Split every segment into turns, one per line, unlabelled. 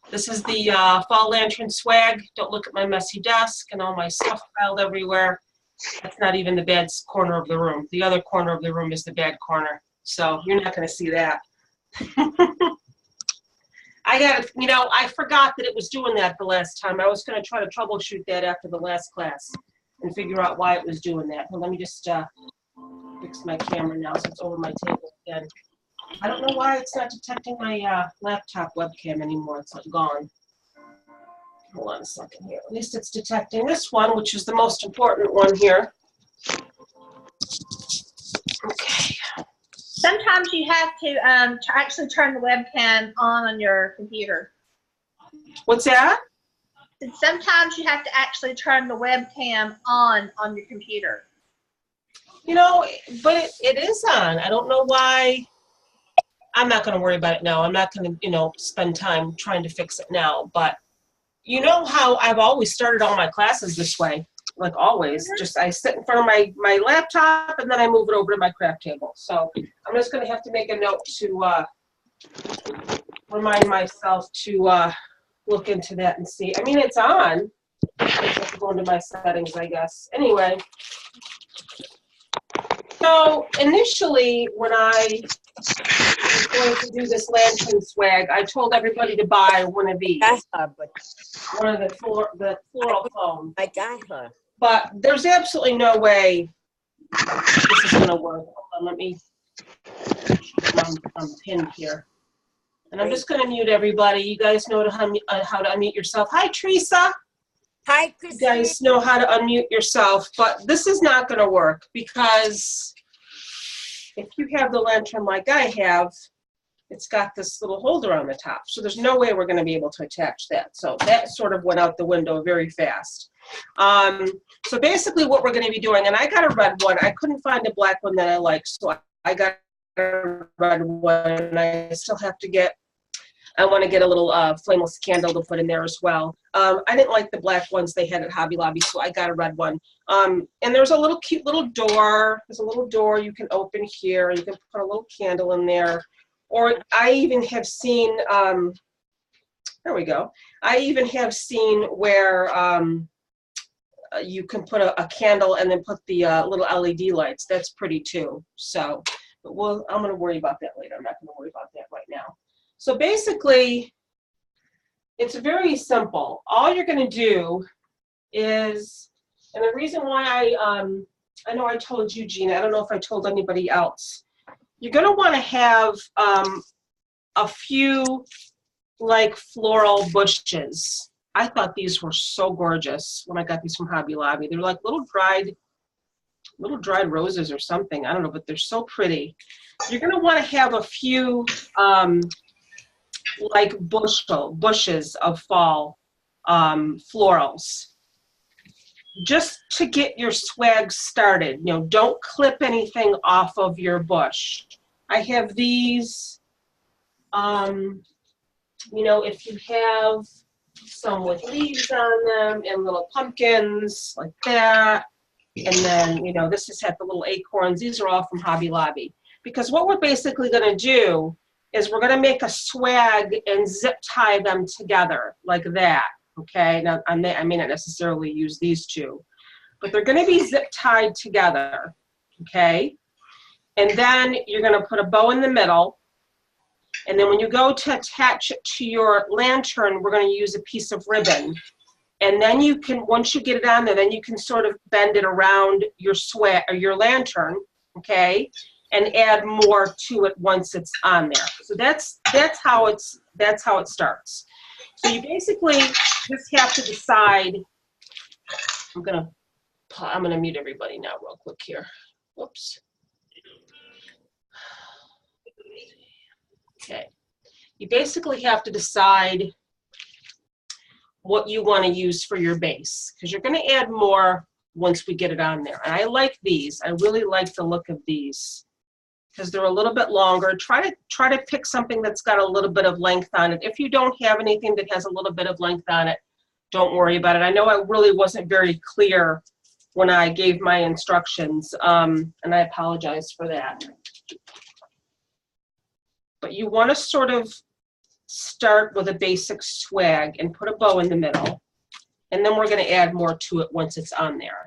This is the fall lantern swag. Don't look at my messy desk and all my stuff piled everywhere. That's not even the bad corner of the room. The other corner of the room is the bad corner. So you're not going to see that. I forgot that it was doing that the last time. I was going to try to troubleshoot that after the last class and figure out why it was doing that. Well, let me just fix my camera now so it's over my table again. I don't know why it's not detecting my laptop webcam anymore. It's like gone. Hold on a second here. At least it's detecting this one, which is the most important one here. Okay.
Sometimes you have to actually turn the webcam on your computer.
What's that?
And sometimes you have to actually turn the webcam on your computer.
You know, but it is on. I don't know why. I'm not going to worry about it now. I'm not going to, spend time trying to fix it now. But you know how I've always started all my classes this way, like always. Just I sit in front of my laptop and then I move it over to my craft table. So I'm just going to have to make a note to remind myself to look into that and see. I mean, it's on. I just have to go into my settings, I guess. Anyway. So initially, when I was going to do this lantern swag, I told everybody to buy one of these, one of the floral foam.
I got her.
But there's absolutely no way this is going to work. Hold on, let me. I'm pinned here, and I'm just going to mute everybody. You guys know how to unmute yourself. Hi, Teresa.
Hi,
You
Christine.
guys know how to unmute yourself, but this is not going to work because if you have the lantern like I have, it's got this little holder on the top. So there's no way we're going to be able to attach that. So that sort of went out the window very fast. So basically what we're going to be doing, and I got a red one. I couldn't find a black one that I like, so I got a red one. And I still have to get, I want to get a little flameless candle to put in there as well. I didn't like the black ones they had at Hobby Lobby, so I got a red one. And there's a little cute little door. There's a little door you can open here. You can put a little candle in there. Or I even have seen, there we go. I even have seen where you can put a candle and then put the little LED lights. That's pretty too. So, but I'm going to worry about that later. I'm not going to worry about that right now. So basically, it's very simple. All you're going to do is, and the reason why I know I told you, Gina, I don't know if I told anybody else, you're going to want to have a few like floral bushes. I thought these were so gorgeous when I got these from Hobby Lobby. They're like little dried roses or something. I don't know, but they're so pretty. You're going to want to have a few like bushes of fall florals, just to get your swag started. Don't clip anything off of your bush. I have these, if you have some with leaves on them and little pumpkins like that, and then, this has had the little acorns. These are all from Hobby Lobby. Because what we're basically going to do is we're going to make a swag and zip tie them together like that, okay? Now, I may not necessarily use these two, but they're going to be zip tied together, okay? And then you're going to put a bow in the middle, and then when you go to attach it to your lantern, we're going to use a piece of ribbon. And then you can, once you get it on there, then you can sort of bend it around your swag or your lantern, okay? And add more to it once it's on there. So that's how it starts. So you basically just have to decide. I'm gonna mute everybody now real quick here. Whoops. Okay. You basically have to decide what you want to use for your base, because you're going to add more once we get it on there. And I like these. I really like the look of these, because they're a little bit longer. Try to pick something that's got a little bit of length on it. If you don't have anything that has a little bit of length on it, don't worry about it. I know I really wasn't very clear when I gave my instructions, and I apologize for that. But you want to sort of start with a basic swag and put a bow in the middle. And then we're going to add more to it once it's on there.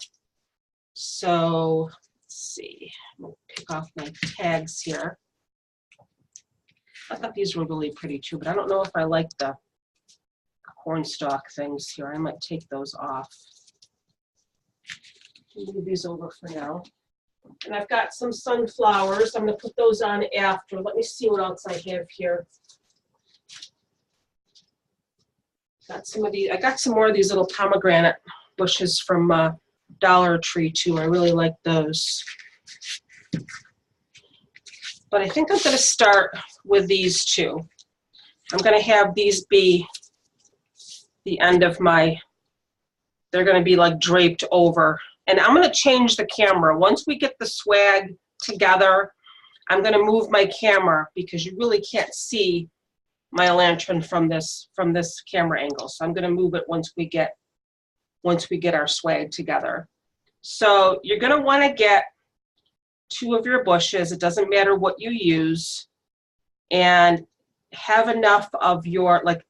So let's see. I'm going to pick off my tags here. I thought these were really pretty too, but I don't know if I like the cornstalk things here. I might take those off. Move these over for now. And I've got some sunflowers. I'm going to put those on after. Let me see what else I have here. Got some of these. I got some more of these little pomegranate bushes from Dollar Tree too. I really like those. But I think I'm going to start with these two. I'm going to have these be the end of my, they're going to be like draped over. And I'm going to change the camera. Once we get the swag together, I'm going to move my camera because you really can't see my lantern from this camera angle. So I'm going to move it once we get our swag together. So you're going to want to get 2 of your bushes. It doesn't matter what you use, and have enough of your, like,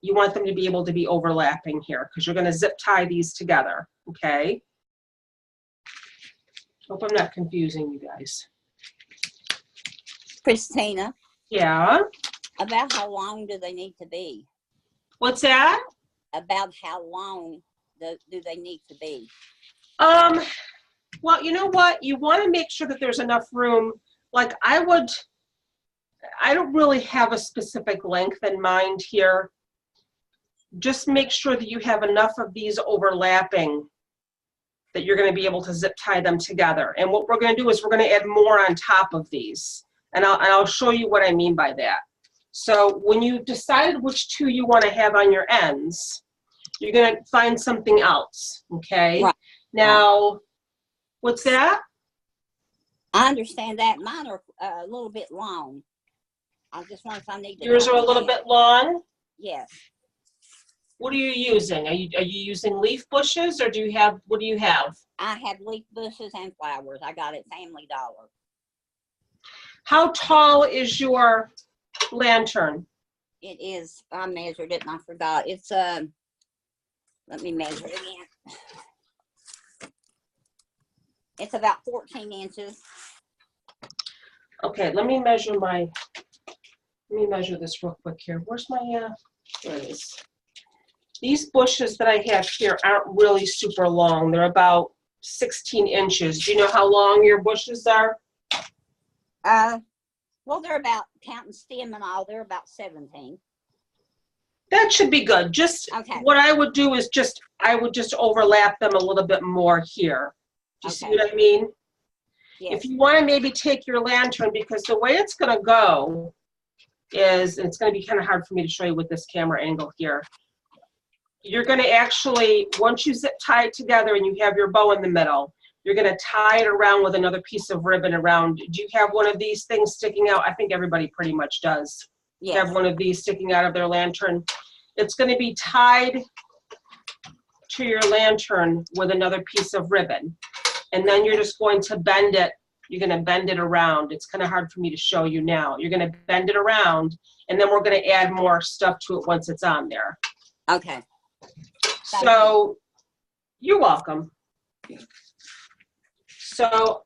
you want them to be able to be overlapping here because you're going to zip tie these together. Okay. Hope I'm not confusing you guys.
Christina,
Yeah.
about how long do they need to be?
What's that?
About how long do they need to be?
Well, you know what? You want to make sure that there's enough room. Like I don't really have a specific length in mind here. Just make sure that you have enough of these overlapping that you're going to be able to zip tie them together. And what we're going to do is we're going to add more on top of these. And I'll show you what I mean by that. So when you decided which 2 you want to have on your ends, you're going to find something else, okay?
Right.
Now, what's that?
I understand that. Mine are a little bit long. I just wonder if I need to.
Yours are a little bit long?
Yes.
What are you using? Are you using leaf bushes, or what do you have?
I have leaf bushes and flowers. I got it Family Dollar.
How tall is your lantern?
It is, I measured it and I forgot. It's, let me measure it again. It's about 14 inches.
Okay, let me measure this real quick here. Where's my, there it is. These bushes that I have here aren't really super long. They're about 16 inches. Do you know how long your bushes are?
Well, they're about, counting stem and all, they're about 17.
That should be good. Just
okay.
What I would do is I would just overlap them a little bit more here. Do you see what I mean?
Yes.
If you want to maybe take your lantern, because the way it's going to go is, and it's going to be kind of hard for me to show you with this camera angle here. You're going to actually, once you zip tie it together and you have your bow in the middle, you're going to tie it around with another piece of ribbon around. Do you have one of these things sticking out? I think everybody pretty much does.
Yes.
Have one of these sticking out of their lantern. It's going to be tied to your lantern with another piece of ribbon. And then you're just going to bend it. You're going to bend it around. It's kind of hard for me to show you now. You're going to bend it around, and then we're going to add more stuff to it once it's on there.
Okay.
So, you're welcome. So,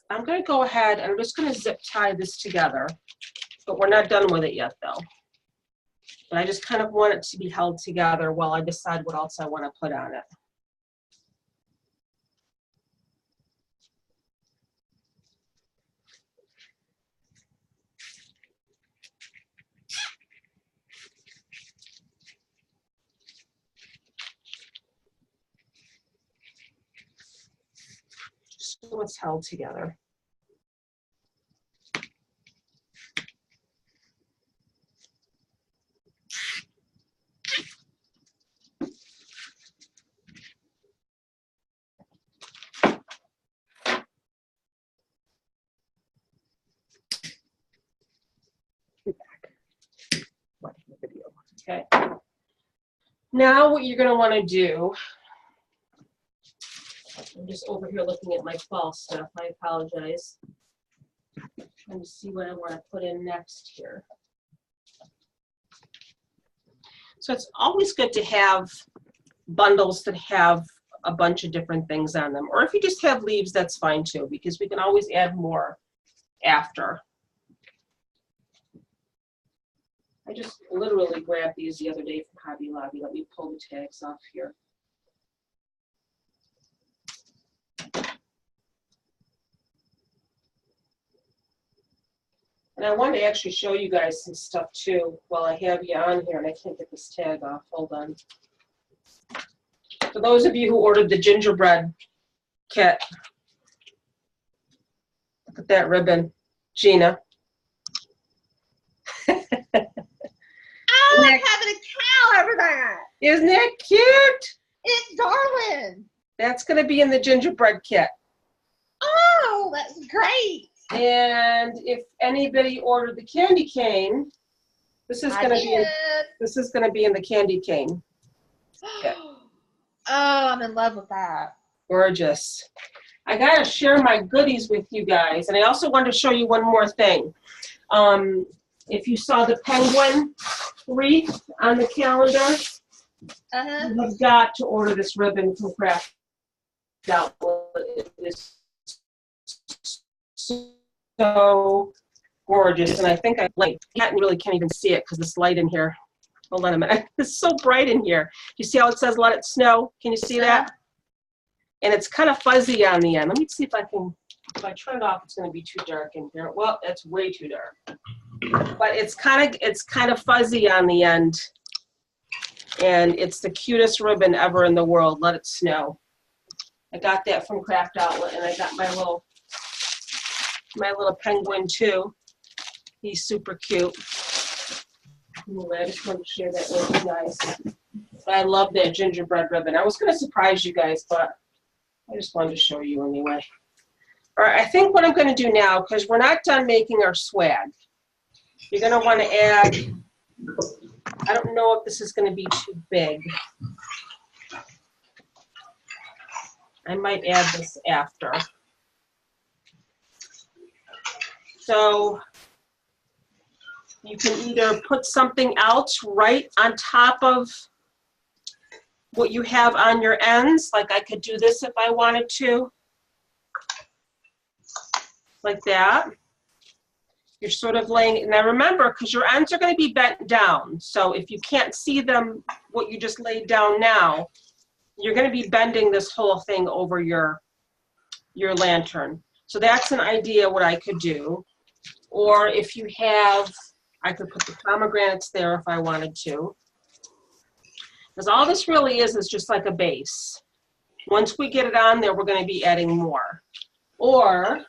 I'm going to go ahead and I'm just going to zip tie this together, but we're not done with it yet though. But I just kind of want it to be held together while I decide what else I want to put on it. So it's held together. Okay. Now what you're going to want to do, I'm just over here looking at my fall stuff. I apologize. Trying to see what I want to put in next here. So it's always good to have bundles that have a bunch of different things on them. Or if you just have leaves, that's fine too, because we can always add more after. I just literally grabbed these the other day from Hobby Lobby. Let me pull the tags off here. And I want to actually show you guys some stuff too while I have you on here, and I can't get this tag off. Hold on. For those of you who ordered the gingerbread kit, look at that ribbon, Gina.
I like having a cow over there.
Isn't that cute?
It's Darwin.
That's going to be in the gingerbread kit.
Oh, that's great.
And if anybody ordered the candy cane, this is going to be in the candy cane. kit.
Oh, I'm in love with that.
Gorgeous. I got to share my goodies with you guys, and I also wanted to show you one more thing. If you saw the penguin wreath on the calendar, you have got to order this ribbon from Craft Outlet. It is so gorgeous, and I think I really can't even see it because this light in here. Hold on a minute. It's so bright in here. You see how it says "Let it snow"? Can you see that? And it's kind of fuzzy on the end. Let me see if I can. If I turn it off, it's going to be too dark in here. Well, it's way too dark. But it's kind of fuzzy on the end, and it's the cutest ribbon ever in the world. Let it snow. I got that from Craft Outlet, and I got my little penguin too. He's super cute. Anyway, I just wanted to share that with you guys. But I love that gingerbread ribbon. I was going to surprise you guys, but I just wanted to show you anyway. All right, I think what I'm going to do now, because we're not done making our swag, you're going to want to add, I don't know if this is going to be too big. I might add this after. So you can either put something else right on top of what you have on your ends, like I could do this if I wanted to, like that. You're sort of laying, now remember, because your ends are going to be bent down, so if you can't see them, what you just laid down now, you're going to be bending this whole thing over your lantern. So that's an idea what I could do. Or if you have, I could put the pomegranates there if I wanted to. Because all this really is just like a base. Once we get it on there, we're going to be adding more. Or,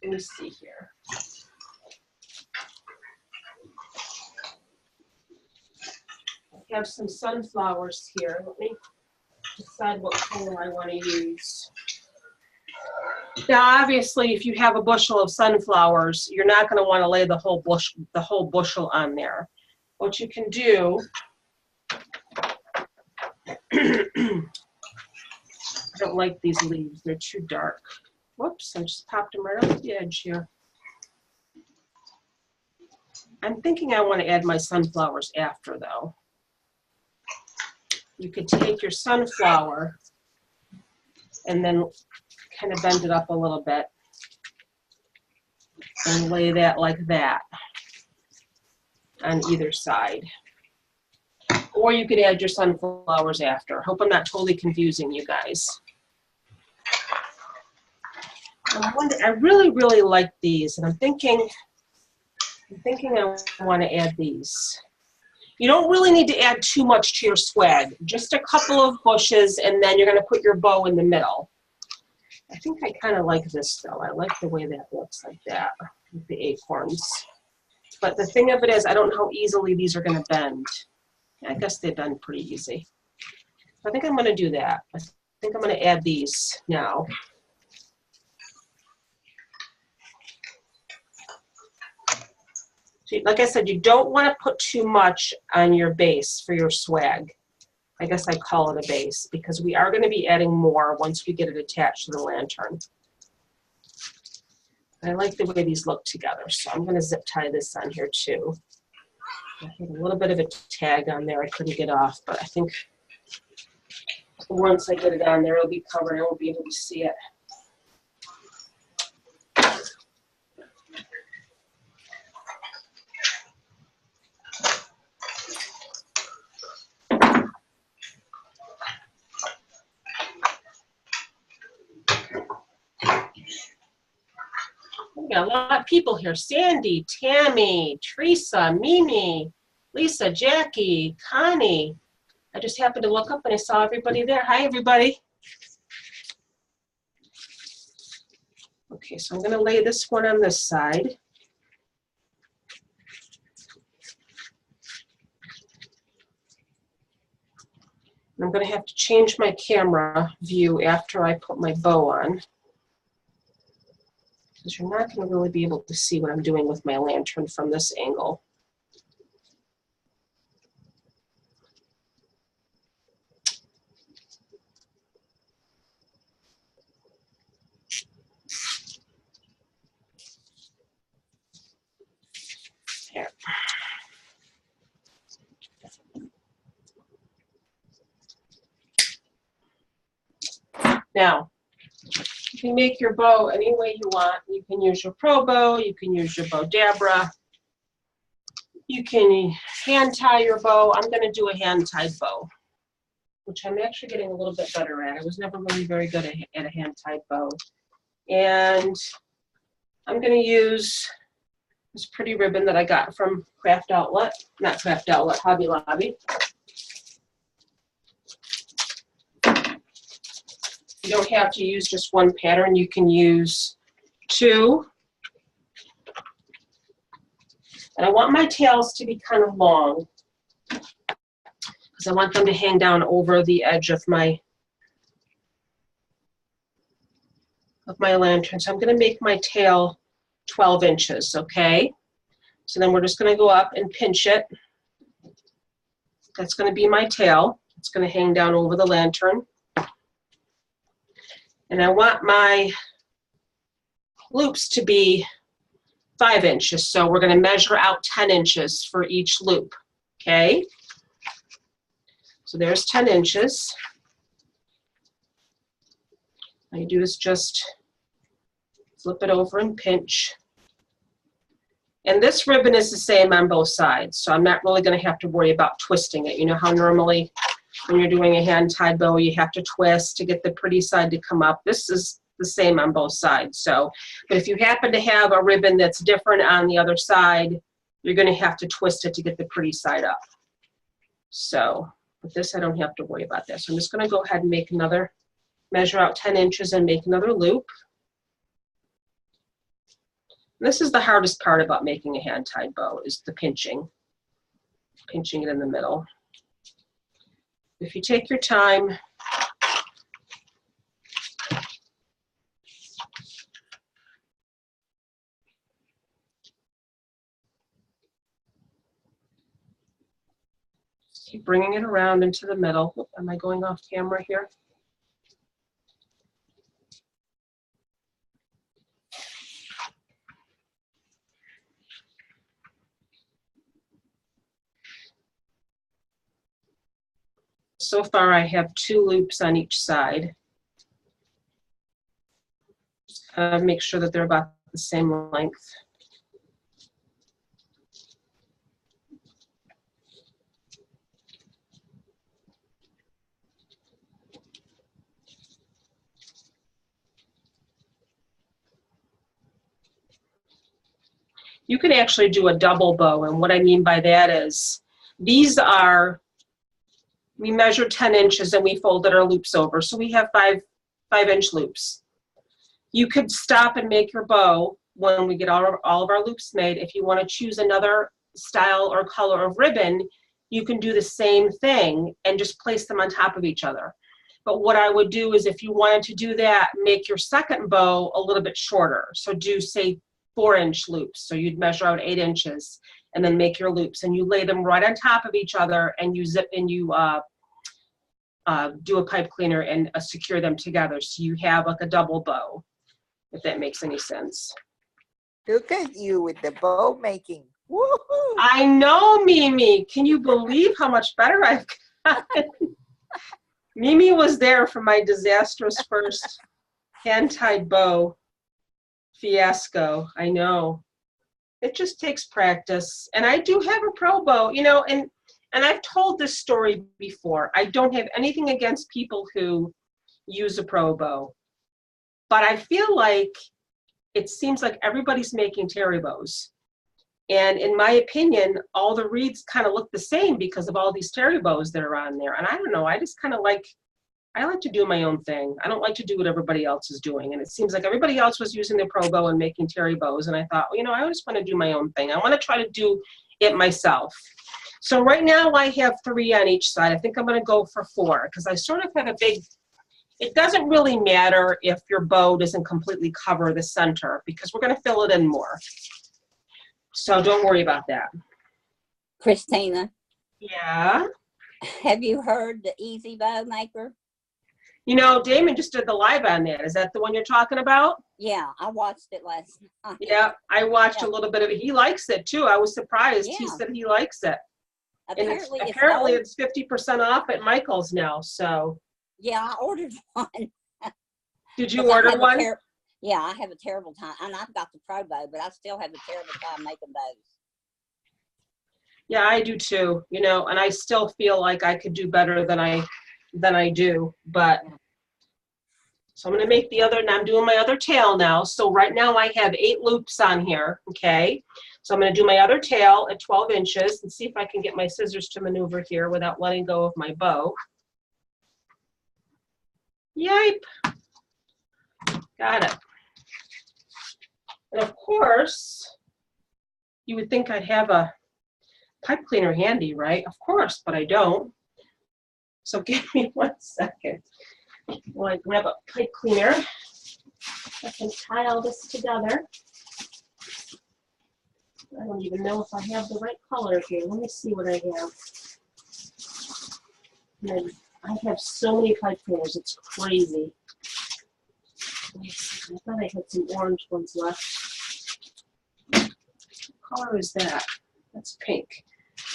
let me see here. I have some sunflowers here. Let me decide what color I want to use. Now, obviously, if you have a bushel of sunflowers, you're not going to want to lay the whole bushel on there. What you can do, I don't like these leaves. They're too dark. Whoops, I just popped them right off the edge here. I'm thinking I want to add my sunflowers after, though. You could take your sunflower and then kind of bend it up a little bit and lay that like that on either side. Or you could add your sunflowers after. Hope I'm not totally confusing you guys. I really, really like these, and I'm thinking I want to add these. You don't really need to add too much to your swag. Just a couple of bushes, and then you're going to put your bow in the middle. I think I kind of like this, though. I like the way that looks like that with the acorns. But the thing of it is, I don't know how easily these are going to bend. I guess they bend pretty easy. I think I'm going to do that. I think I'm going to add these now. So, like I said, you don't want to put too much on your base for your swag. I guess I call it a base because we are going to be adding more once we get it attached to the lantern. I like the way these look together, so I'm going to zip tie this on here too. I had a little bit of a tag on there I couldn't get off, but I think once I get it on there, it'll be covered. I won't be able to see it. We got a lot of people here. Sandy, Tammy, Teresa, Mimi, Lisa, Jackie, Connie. I just happened to look up and I saw everybody there. Hi, everybody. Okay, so I'm going to lay this one on this side. I'm going to have to change my camera view after I put my bow on, because you're not going to really be able to see what I'm doing with my lantern from this angle. There. Now, you can make your bow any way you want. You can use your Pro bow, you can use your bow Dabra, you can hand tie your bow. I'm going to do a hand tied bow, which I'm actually getting a little bit better at. I was never really very good at a hand tied bow. And I'm going to use this pretty ribbon that I got from Craft Outlet, not Craft Outlet, Hobby Lobby. You don't have to use just one pattern. You can use two. And I want my tails to be kind of long, because I want them to hang down over the edge of my lantern. So I'm going to make my tail 12 inches, okay? So then we're just going to go up and pinch it. That's going to be my tail. It's going to hang down over the lantern. And I want my loops to be 5 inches. So we're going to measure out 10 inches for each loop, okay? So there's 10 inches. All you do is just flip it over and pinch. And this ribbon is the same on both sides, so I'm not really going to have to worry about twisting it. You know how normally when you're doing a hand-tied bow, you have to twist to get the pretty side to come up. This is the same on both sides. So, but if you happen to have a ribbon that's different on the other side, you're going to have to twist it to get the pretty side up. So with this, I don't have to worry about that. So I'm just going to go ahead and make another, measure out 10 inches and make another loop. And this is the hardest part about making a hand-tied bow, is the pinching it in the middle. If you take your time, keep bringing it around into the middle. Oop, am I going off camera here? So far I have 2 loops on each side. Make sure that they're about the same length. You can actually do a double bow, and what I mean by that is these are, we measured 10 inches and we folded our loops over, so we have 5-inch loops. You could stop and make your bow when we get all of our loops made. If you want to choose another style or color of ribbon, you can do the same thing and just place them on top of each other. But what I would do is, if you wanted to do that, make your second bow a little bit shorter. So do, say, 4-inch loops. So you'd measure out 8 inches and then make your loops, and you lay them right on top of each other, and you zip and you do a pipe cleaner and secure them together. So you have like a double bow, if that makes any sense.
Look at you with the bow making.
Woohoo!
I know, Mimi. Can you believe how much better I've gotten? Mimi was there for my disastrous first hand-tied bow fiasco. I know. It just takes practice. And I do have a pro bow, you know, and I've told this story before. I don't have anything against people who use a pro bow. But I feel like it seems like everybody's making terry bows. And in my opinion, all the reeds kind of look the same because of all these terry bows that are on there. And I don't know, I just kind of like, I like to do my own thing. I don't like to do what everybody else is doing. And it seems like everybody else was using their pro bow and making terry bows. And I thought, well, you know, I just want to do my own thing. I want to try to do it myself. So right now I have 3 on each side. I think I'm going to go for 4 because I sort of have a big, it doesn't really matter if your bow doesn't completely cover the center because we're going to fill it in more. So don't worry about that.
Christina,
Yeah.
have you heard the Easy Bow Maker?
You know, Damon just did the live on that. Is that the one you're talking about?
Yeah, I watched it last night.
Yeah, I watched a little bit of it. He likes it too. I was surprised.
Yeah.
He said he likes it.
Apparently,
And apparently it's 50% off at Michael's now. So
yeah, I ordered one.
did you order one?
Yeah, I have a terrible time. And I've got the pro bow, but I still have a terrible time making bows.
Yeah, I do too. You know, and I still feel like I could do better than I do. But so I'm going to make the other, and I'm doing my other tail now. So right now I have 8 loops on here. Okay. So I'm going to do my other tail at 12 inches and see if I can get my scissors to maneuver here without letting go of my bow. Yipe. Got it. And of course, you would think I'd have a pipe cleaner handy, right? Of course, but I don't. So give me 1 second while I grab a pipe cleaner. I can tie all this together. I don't even know if I have the right color here. Let me see what I have. And I have so many pipe cleaners, it's crazy. I thought I had some orange ones left. What color is that? That's pink.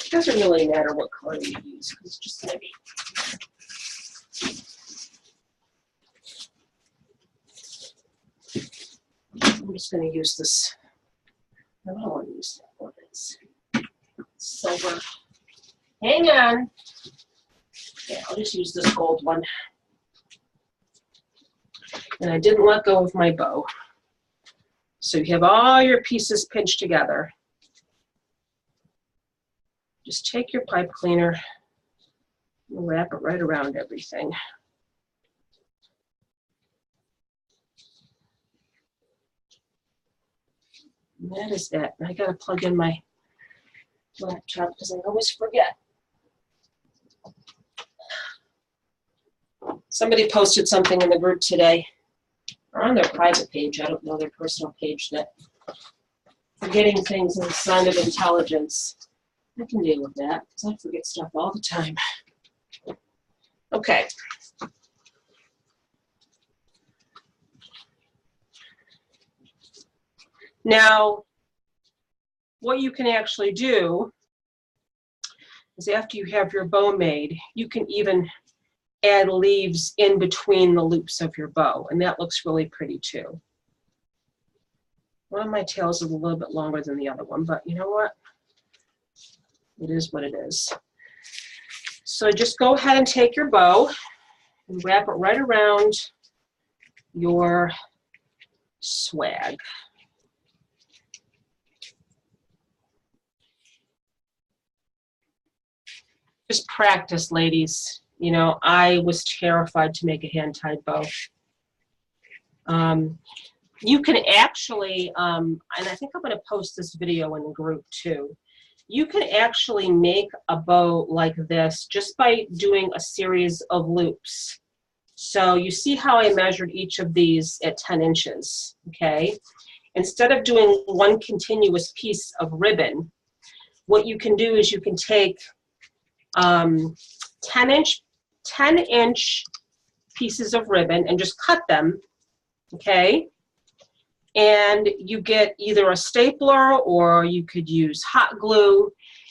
It doesn't really matter what color you use because it's just going to be. I'm just going to use this. I don't want to use that one. It's silver. Hang on. Yeah, I'll just use this gold one. And I didn't let go of my bow. So you have all your pieces pinched together. Just take your pipe cleaner and wrap it right around everything. And that is that. I gotta plug in my laptop because I always forget. Somebody posted something in the group today, or on their private page, I don't know their personal page, that forgetting things is a sign of intelligence. I can deal with that because I forget stuff all the time. Okay. Now, what you can actually do is after you have your bow made, you can even add leaves in between the loops of your bow, and that looks really pretty too. One of my tails is a little bit longer than the other one, but you know what? It is what it is. So just go ahead and take your bow and wrap it right around your swag. Just practice, ladies. You know, I was terrified to make a hand-tied bow. You can actually, and I think I'm going to post this video in the group too. You can actually make a bow like this just by doing a series of loops. So you see how I measured each of these at 10 inches, okay? Instead of doing one continuous piece of ribbon, what you can do is you can take 10-inch pieces of ribbon and just cut them, okay? and you get either a stapler or you could use hot glue,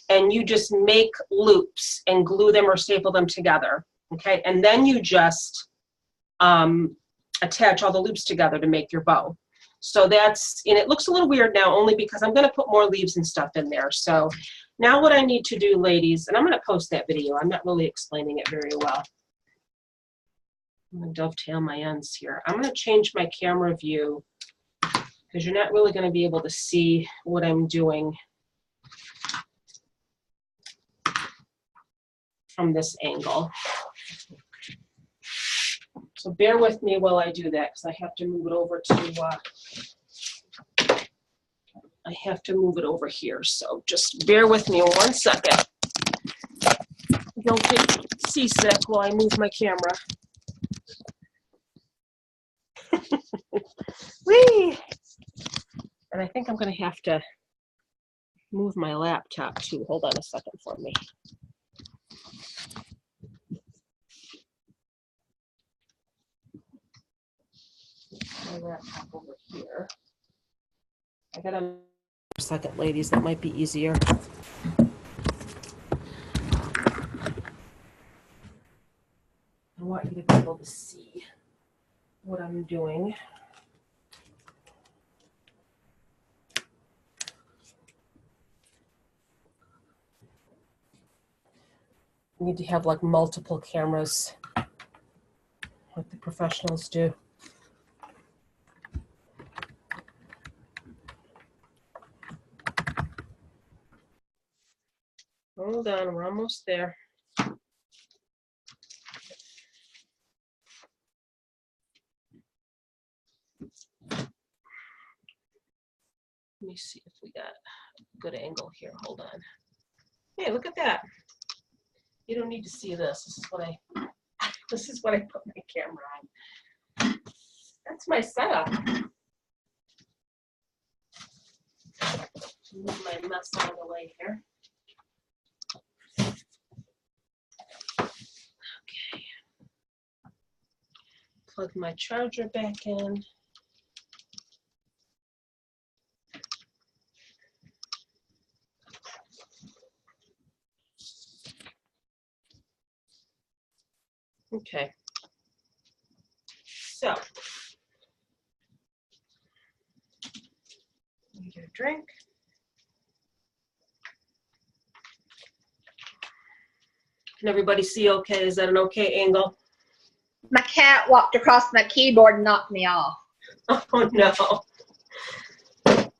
and you just make loops and glue them or staple them together, okay? And then you just attach all the loops together to make your bow. So that's, and it looks a little weird now only because I'm gonna put more leaves and stuff in there. So now what I need to do, ladies, and I'm gonna post that video, I'm not really explaining it very well. I'm gonna dovetail my ends here. I'm gonna change my camera view because you're not really gonna be able to see what I'm doing from this angle. So bear with me while I do that because I have to move it over to, I have to move it over here. So just bear with me 1 second. Don't get seasick while I move my camera. Whee! And I think I'm gonna have to move my laptop too. Hold on a second for me. My laptop over here. I gotta for a second, ladies. That might be easier. I want you to be able to see what I'm doing. You need to have like multiple cameras, like the professionals do. Hold on, we're almost there. Let me see if we got a good angle here. Hold on. Hey, look at that. You don't need to see this. This is what I put my camera on. That's my setup. Move my mess out of the way here. Okay. Plug my charger back in. Okay. So, let me get a drink. Can everybody see okay? Is that an okay angle?
My cat walked across my keyboard and knocked me off.
Oh no.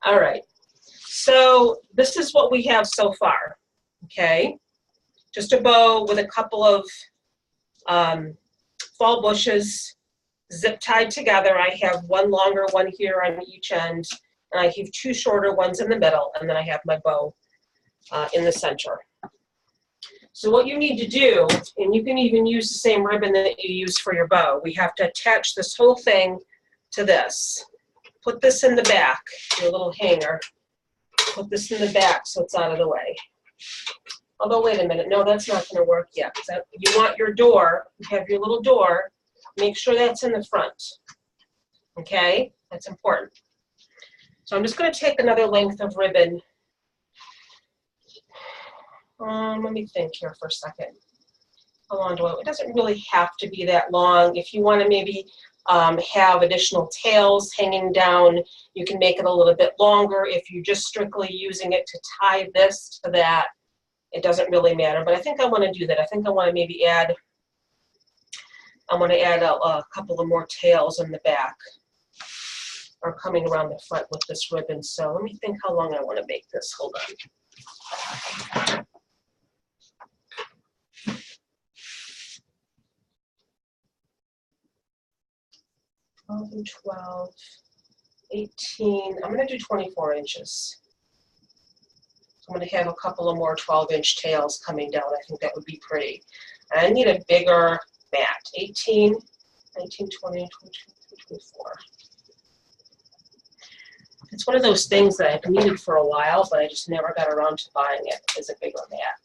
All right. So this is what we have so far. Okay. Just a bow with a couple of fall bushes zip tied together. I have one longer one here on each end, and I have 2 shorter ones in the middle, and then I have my bow in the center. So what you need to do, and you can even use the same ribbon that you use for your bow, we have to attach this whole thing to this. Put this in the back, your little hanger. Put this in the back so it's out of the way. Although, wait a minute, no, that's not gonna work yet. You want your door, you have your little door, make sure that's in the front, okay? That's important. So I'm just gonna take another length of ribbon. Let me think here for a second. How long do it doesn't really have to be that long. If you wanna maybe have additional tails hanging down, you can make it a little bit longer. If you're just strictly using it to tie this to that, it doesn't really matter, but I think I want to do that. I think I want to maybe add, a couple of more tails in the back or coming around the front with this ribbon. So let me think how long I want to make this. Hold on. And 12, 18, I'm going to do 24 inches. I'm going to have a couple of more 12-inch tails coming down. I think that would be pretty. And I need a bigger mat. 18, 19, 20, 22, 24. It's one of those things that I've needed for a while, but I just never got around to buying it as a bigger mat.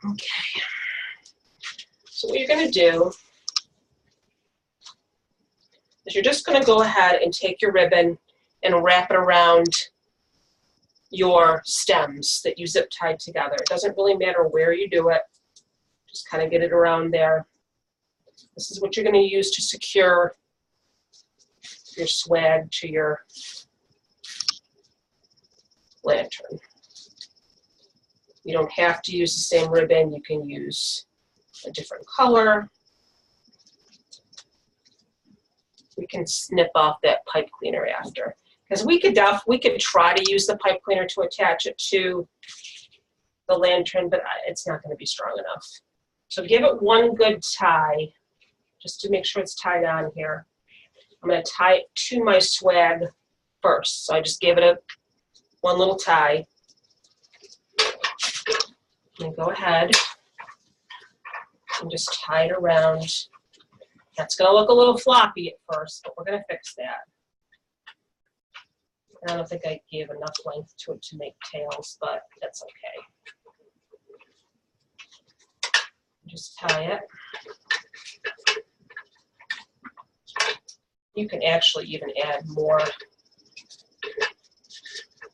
Okay. So we what you're going to do is you're just going to go ahead and take your ribbon and wrap it around your stems that you zip tied together. It doesn't really matter where you do it. Just kind of get it around there. This is what you're going to use to secure your swag to your lantern. You don't have to use the same ribbon. You can use a different color. We can snip off that pipe cleaner after. Because we could try to use the pipe cleaner to attach it to the lantern, but it's not going to be strong enough. So give it one good tie, just to make sure it's tied on here. I'm going to tie it to my swag first. So I just gave it one little tie. And go ahead and just tie it around. That's going to look a little floppy at first, but we're going to fix that. I don't think I gave enough length to it to make tails, but that's okay. Just tie it. You can actually even add more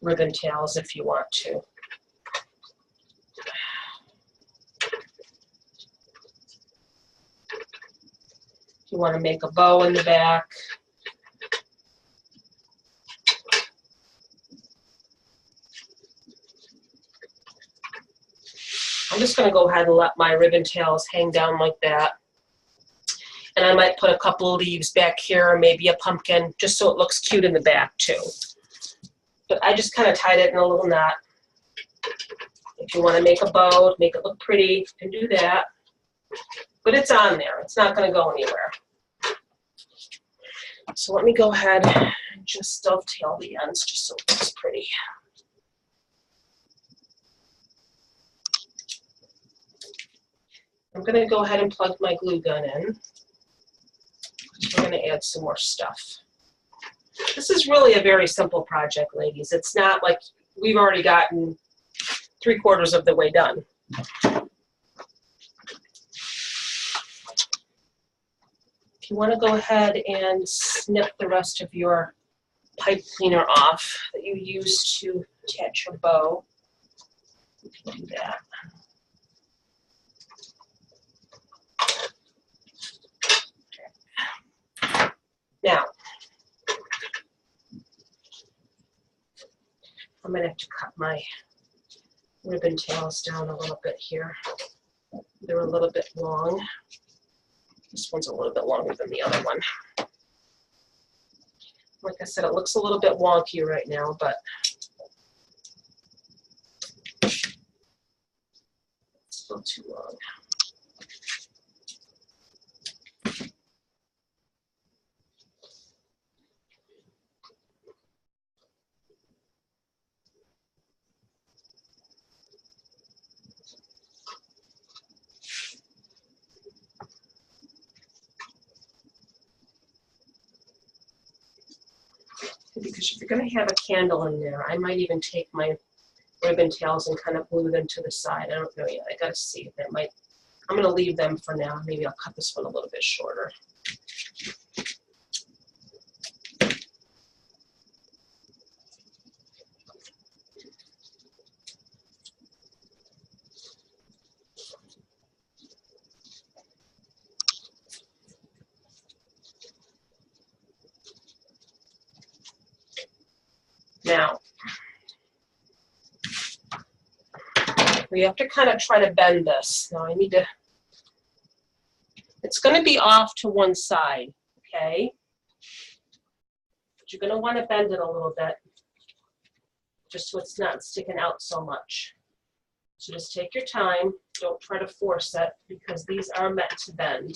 ribbon tails if you want to. If you want to make a bow in the back. I'm just going to go ahead and let my ribbon tails hang down like that. And I might put a couple of leaves back here, or maybe a pumpkin, just so it looks cute in the back too. But I just kind of tied it in a little knot. If you want to make a bow, make it look pretty, you can do that. But it's on there. It's not going to go anywhere. So let me go ahead and just dovetail the ends just so it looks pretty. I'm going to go ahead and plug my glue gun in. We're going to add some more stuff. This is really a very simple project, ladies. It's not like we've already gotten 3/4 of the way done. If you want to go ahead and snip the rest of your pipe cleaner off that you used to attach your bow, you can do that. Now, I'm going to have to cut my ribbon tails down a little bit here. They're a little bit long. This one's a little bit longer than the other one. Like I said, it looks a little bit wonky right now, but it's still too long. Because if you're going to have a candle in there, I might even take my ribbon tails and kind of glue them to the side. I don't know yet. I got to see. That might. I'm going to leave them for now. Maybe I'll cut this one a little bit shorter. Now, we have to kind of try to bend this. Now I need to, it's going to be off to one side, okay? But you're going to want to bend it a little bit, just so it's not sticking out so much. So just take your time. Don't try to force it, because these are meant to bend.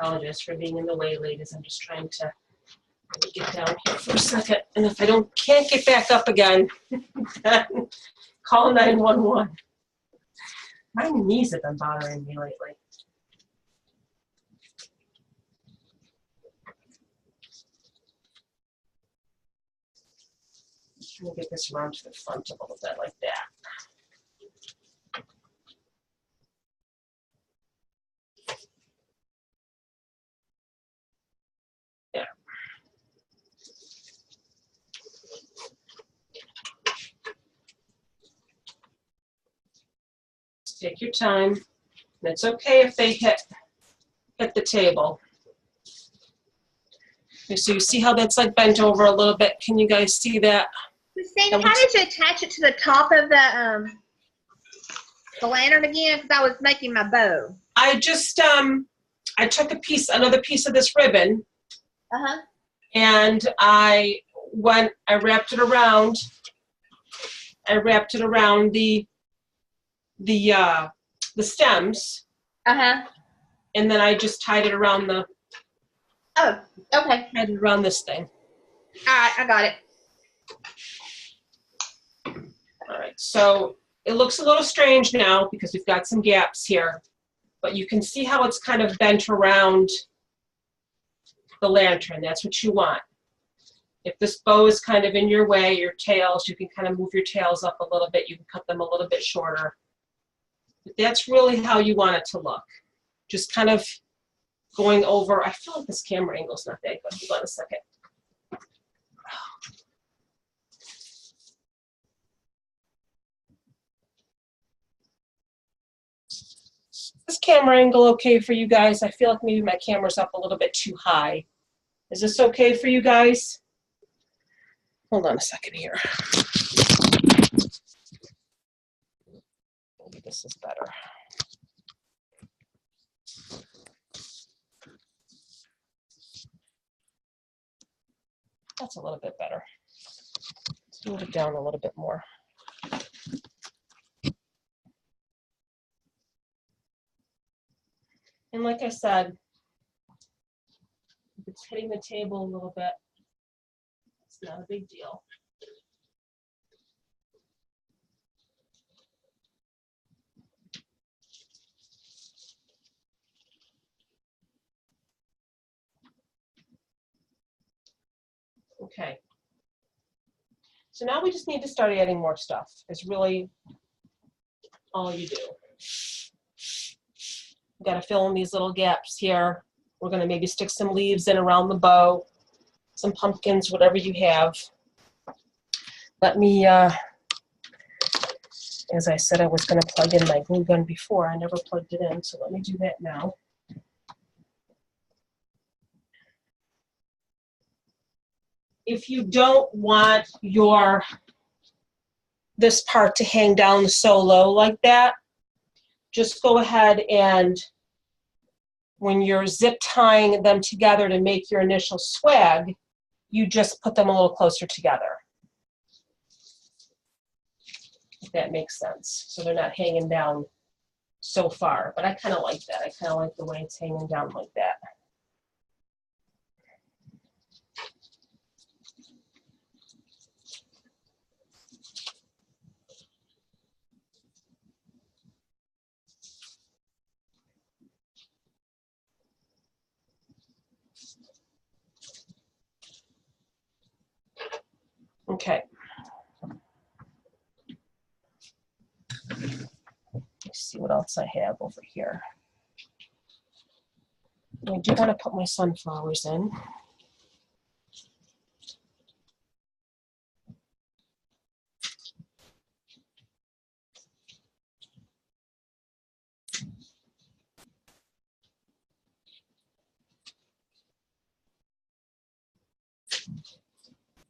apologize for being in the way, ladies. I'm just trying to get down here for a second. And if I can't get back up again, then call 911. My knees have been bothering me lately. I'm gonna get this around to the front a little bit like that. Yeah. Just take your time. And it's okay if they hit the table. Okay, so you see how that's like bent over a little bit? Can you guys see that?
Christine, how did you attach it to the top of the lantern again? Because I was making my bow.
I just I took another piece of this ribbon, and I wrapped it around. I wrapped it around the stems. And then I just tied it around the.
Oh, okay.
Tied it around this thing.
All right, I got it.
All right, so it looks a little strange now because we've got some gaps here, but you can see how it's kind of bent around the lantern. That's what you want. If this bow is kind of in your way, your tails, you can kind of move your tails up a little bit. You can cut them a little bit shorter. But that's really how you want it to look. Just kind of going over. I feel like this camera angle's not that good. Hold on a second. Is this camera angle okay for you guys? I feel like maybe my camera's up a little bit too high. Is this okay for you guys? Hold on a second here. Maybe this is better. That's a little bit better. Let's move it down a little bit more. And like I said, if it's hitting the table a little bit, it's not a big deal. Okay. So now we just need to start adding more stuff. It's really all you do. You got to fill in these little gaps here. We're going to maybe stick some leaves in around the bow, some pumpkins, whatever you have. Let me, as I said, I was going to plug in my glue gun before. I never plugged it in, so let me do that now. If you don't want this part to hang down so low like that, just go ahead and when you're zip tying them together to make your initial swag, you just put them a little closer together. If that makes sense. So they're not hanging down so far, but I kind of like that. I kind of like the way it's hanging down like that. Okay. Let's see what else I have over here. I do want to put my sunflowers in.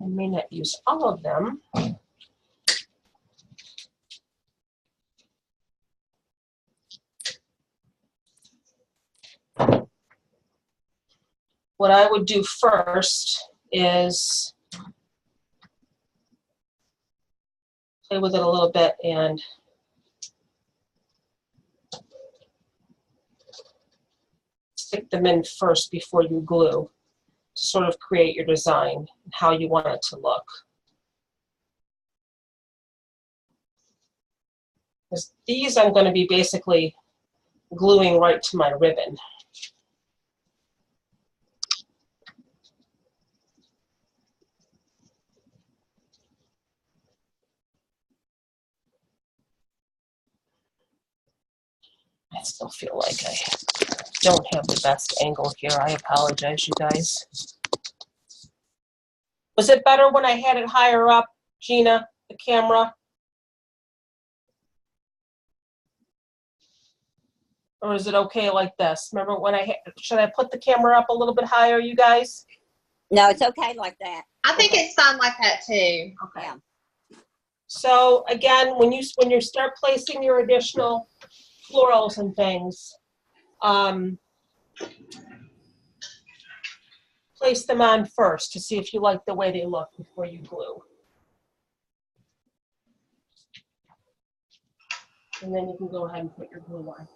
I may not use all of them. What I would do first is play with it a little bit and stick them in first before you glue to sort of create your design, how you want it to look. Because these I'm going to be basically gluing right to my ribbon. I still feel like I don't have the best angle here. I apologize, you guys. Was it better when I had it higher up, Gina, the camera? Or is it okay like this? Remember when should I put the camera up a little bit higher, you guys?
No, it's okay like that.
I think it's fine like that too.
Okay.
Yeah.
So again, when you start placing your additional florals and things, place them on first to see if you like the way they look before you glue. And then you can go ahead and put your glue on.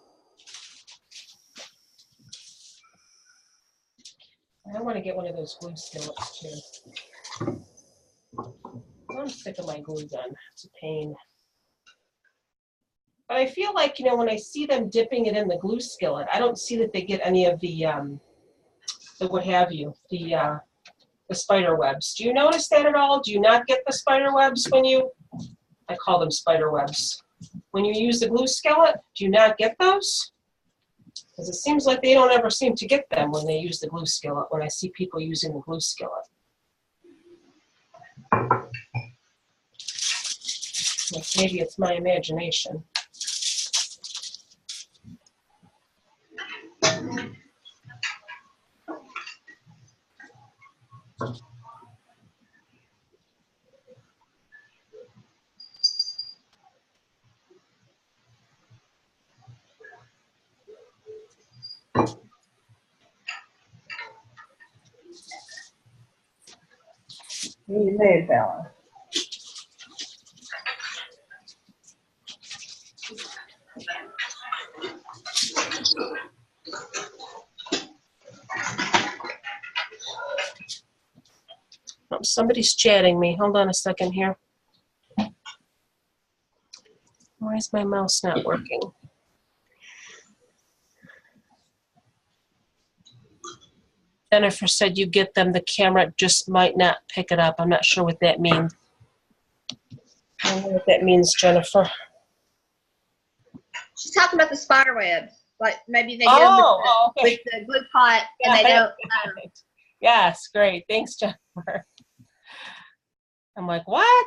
I want to get one of those glue skillets too. I'm sick of my glue gun. It's a pain. But I feel like, when I see them dipping it in the glue skillet, I don't see that they get any of the what have you, the spider webs. Do you notice that at all? Do you not get the spider webs when I call them spider webs. When you use the glue skillet, do you not get those? Because it seems like they don't ever seem to get them when they use the glue skillet, when I see people using the glue skillet. Maybe it's my imagination. You made, Bella. Oh, somebody's chatting me. Hold on a second here. Why is my mouse not working? Jennifer said you get them, the camera just might not pick it up. I'm not sure what that means. I don't know what that means, Jennifer.
She's talking about the spider webs. Like maybe they get them
Okay.
with the glue pot and they don't.
Yes, great. Thanks, Jennifer. I'm like, what?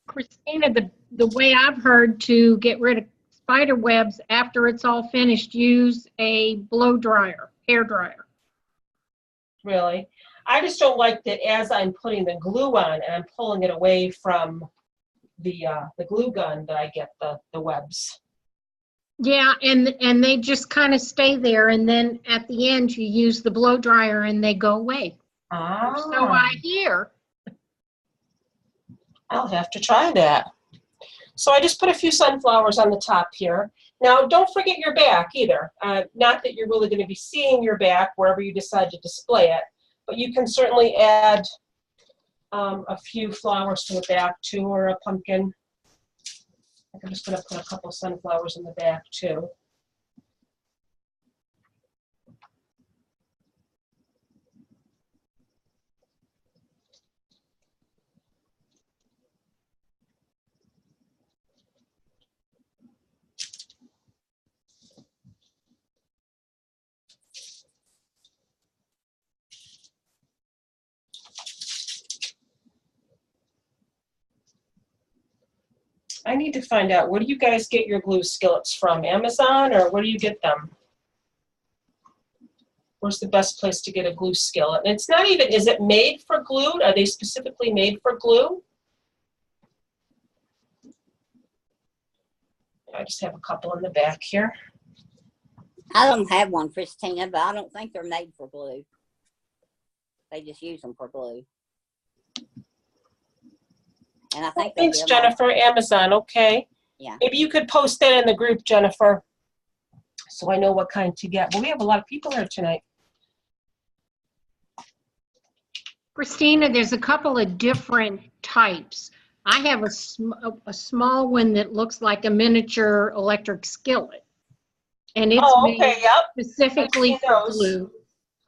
Christina, the way I've heard to get rid of spider webs after it's all finished, use a blow dryer, hair dryer.
Really? I just don't like that as I'm putting the glue on and I'm pulling it away from the glue gun that I get the webs.
Yeah, and they just kind of stay there, and then at the end you use the blow dryer and they go away.
Ah.
So I hear.
I'll have to try that. So I just put a few sunflowers on the top here. Now, don't forget your back either. Not that you're really going to be seeing your back wherever you decide to display it, but you can certainly add a few flowers to the back too, or a pumpkin. I'm just going to put a couple sunflowers in the back too. I need to find out, where do you guys get your glue skillets from? Amazon, or where do you get them? Where's the best place to get a glue skillet? And it's not even, is it made for glue? Are they specifically made for glue? I just have a couple in the back here.
I don't have one, Christina, but I don't think they're made for glue. They just use them for glue. And I think
Thanks,
there'll be a lot.
Jennifer. Amazon, okay.
Yeah.
Maybe you could post that in the group, Jennifer, so I know what kind to get. But we have a lot of people here tonight.
Christina, there's a couple of different types. I have a small one that looks like a miniature electric skillet. And it's
Oh,
made
okay, yep.
specifically
I've seen
for
those.
glue.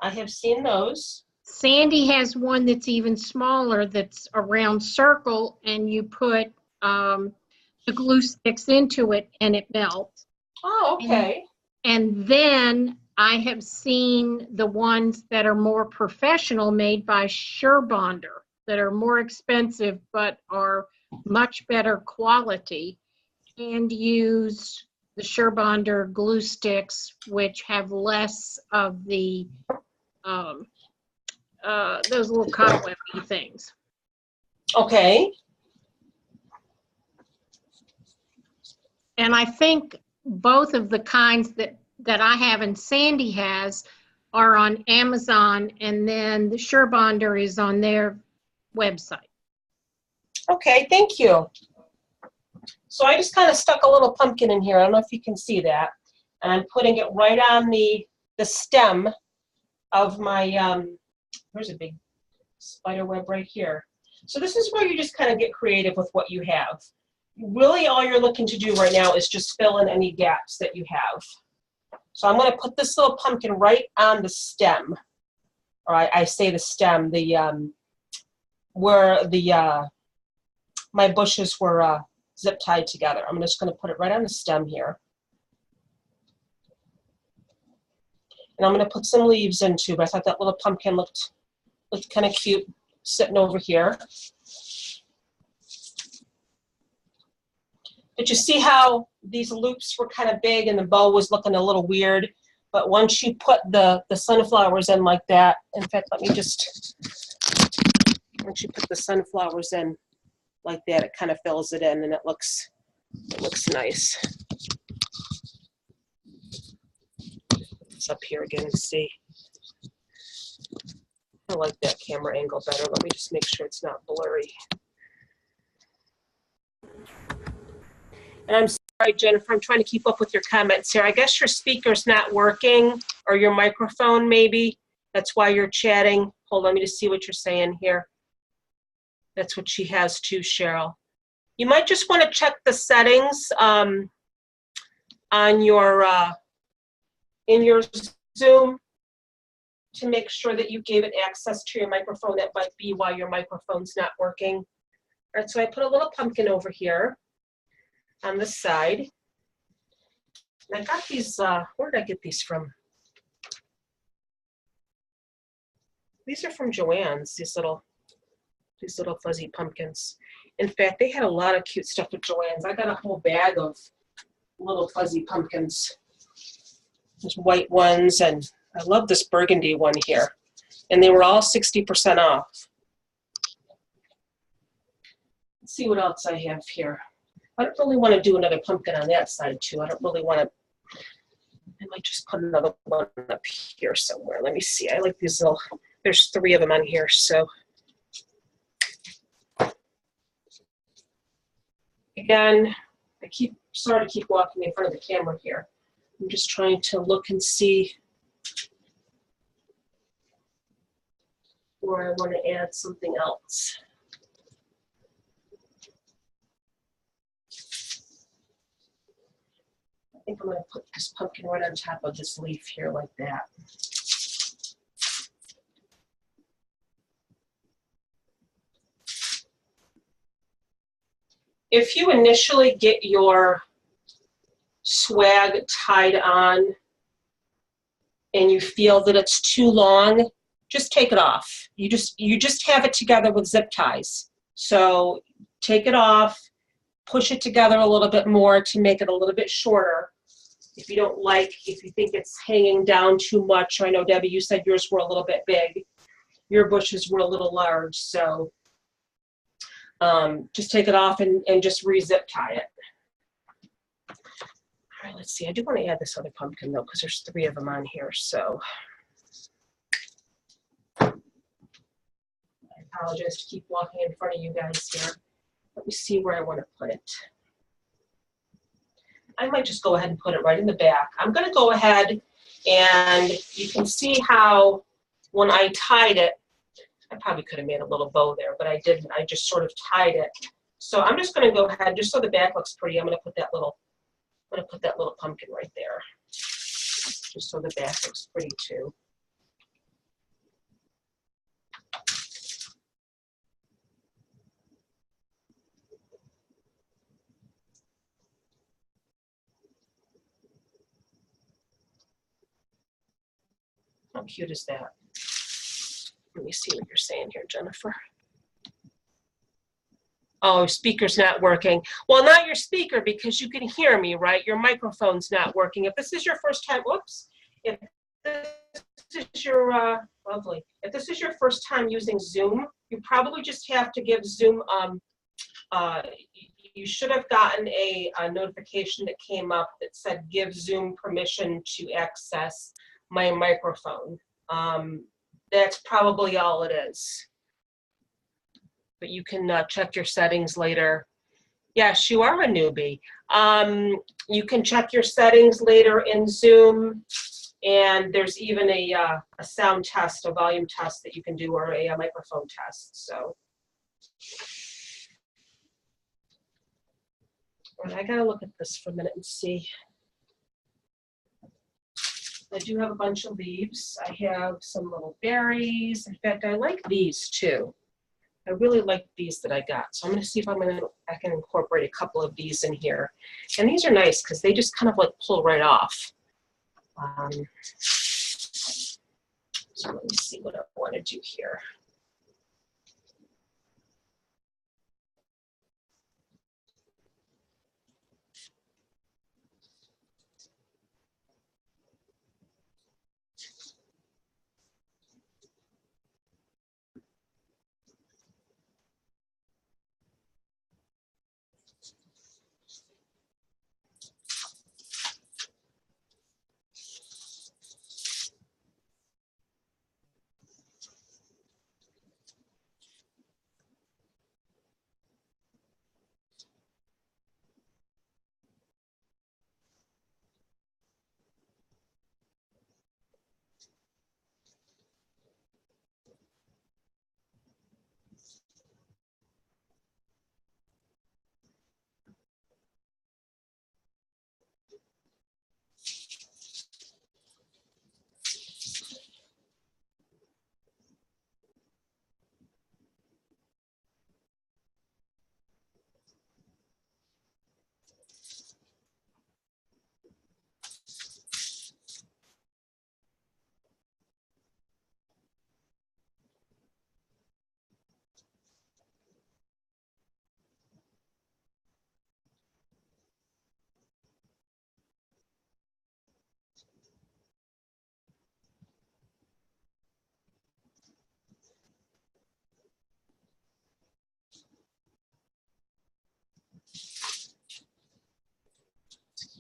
I have seen those.
Sandy has one that's even smaller, that's a round circle, and you put the glue sticks into it and it melts.
Oh, okay.
And then I have seen the ones that are more professional, made by Surebonder, that are more expensive but are much better quality, and use the Surebonder glue sticks, which have less of the those little cobwebby things.
Okay.
And I think both of the kinds that I have and Sandy has are on Amazon, and then the Surebonder is on their website.
Okay, thank you. So I just kind of stuck a little pumpkin in here. I don't know if you can see that. And I'm putting it right on the stem of my, there's a big spider web right here. So this is where you just kind of get creative with what you have. Really all you're looking to do right now is just fill in any gaps that you have. So I'm going to put this little pumpkin right on the stem, or I say the stem, the where the my bushes were zip tied together. I'm just going to put it right on the stem here, and I'm going to put some leaves into it. I thought that little pumpkin looked kind of cute sitting over here. But you see how these loops were kind of big and the bow was looking a little weird. But once you put the sunflowers in like that, in fact, let me just, once you put the sunflowers in like that, it kind of fills it in and it looks nice. It's up here again and see. I like that camera angle better. Let me just make sure it's not blurry. And I'm sorry, Jennifer, I'm trying to keep up with your comments here. I guess your speaker's not working, or your microphone maybe. That's why you're chatting. Hold on, let me just see what you're saying here. That's what she has too, Cheryl. You might just want to check the settings on your in your Zoom to make sure that you gave it access to your microphone. That might be why your microphone's not working. All right, so I put a little pumpkin over here on this side. And I got these, where did I get these from? These are from Joann's, these little fuzzy pumpkins. In fact, they had a lot of cute stuff at Joann's. I got a whole bag of little fuzzy pumpkins. There's white ones, and I love this burgundy one here. And they were all 60% off. Let's see what else I have here. I don't really want to do another pumpkin on that side too. I don't really want to, I might just put another one up here somewhere. Let me see. I like these little, there's 3 of them on here, so. Again, sorry to keep walking in front of the camera here. I'm just trying to look and see where I want to add something else. I think I'm going to put this pumpkin right on top of this leaf here like that. If you initially get your swag tied on and you feel that it's too long, just take it off. You just have it together with zip ties. So take it off, push it together a little bit more to make it a little bit shorter. If you don't like, if you think it's hanging down too much, I know Debbie, you said yours were a little bit big. Your bushes were a little large, so just take it off and just re-zip tie it. All right, let's see. I do want to add this other pumpkin though, because there's 3 of them on here, so. I apologize to keep walking in front of you guys here. Let me see where I want to put it. I might just go ahead and put it right in the back. I'm going to go ahead and you can see how when I tied it, I probably could have made a little bow there, but I didn't. I just sort of tied it. So I'm just going to go ahead, just so the back looks pretty, I'm going to put that little pumpkin right there, just so the back looks pretty too. How cute is that? Let me see what you're saying here, Jennifer. Oh, speaker's not working. Well, not your speaker because you can hear me, right? Your microphone's not working. If this is your first time, whoops. If this is your, lovely. If this is your first time using Zoom, you probably just have to give Zoom, you should have gotten a notification that came up that said give Zoom permission to access my microphone. That's probably all it is. But you can check your settings later. Yes, you are a newbie. You can check your settings later in Zoom, and there's even a sound test, a volume test that you can do, or a microphone test. So, and I gotta look at this for a minute and see. I do have a bunch of leaves. I have some little berries. In fact, I like these too. I really like these that I got. So I'm going to see if I can incorporate a couple of these in here. And these are nice because they just kind of like pull right off. So let me see what I want to do here.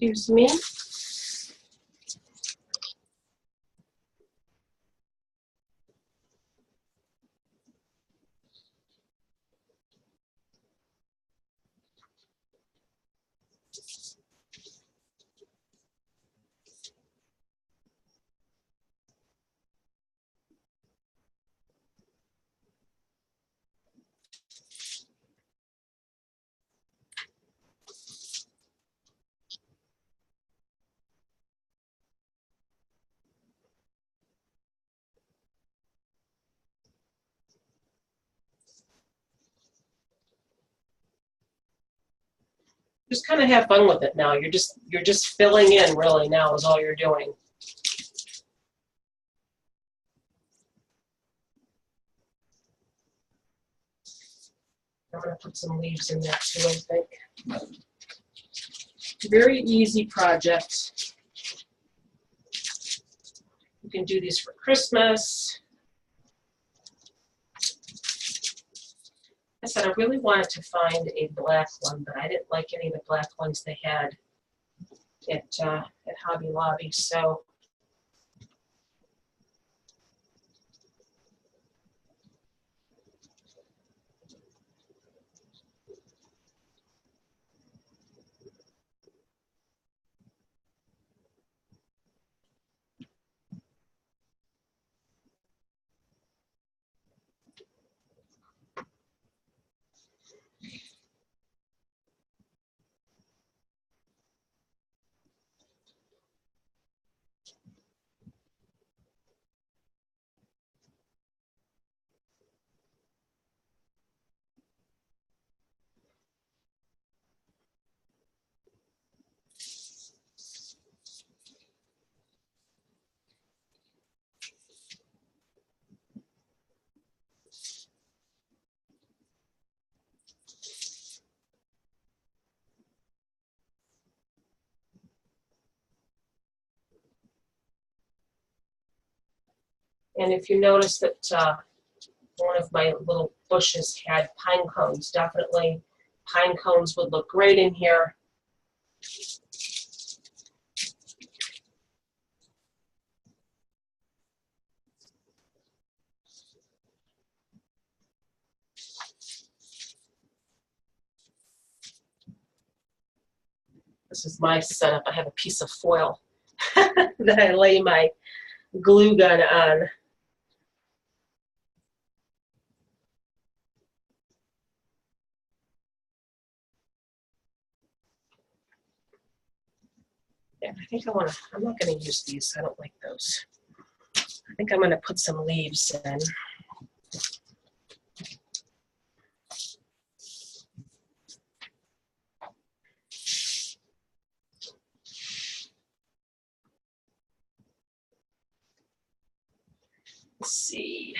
Excuse me. Just kind of have fun with it now. You're just filling in really now is all you're doing. I'm going to put some leaves in there too, I think. Very easy project. You can do these for Christmas. I said I really wanted to find a black one, but I didn't like any of the black ones they had at Hobby Lobby. So And if you notice that one of my little bushes had pine cones, definitely pine cones would look great in here. This is my setup. I have a piece of foil that I lay my glue gun on. Yeah, I think I'm not gonna use these. I don't like those. I think I'm gonna put some leaves in. Let's see.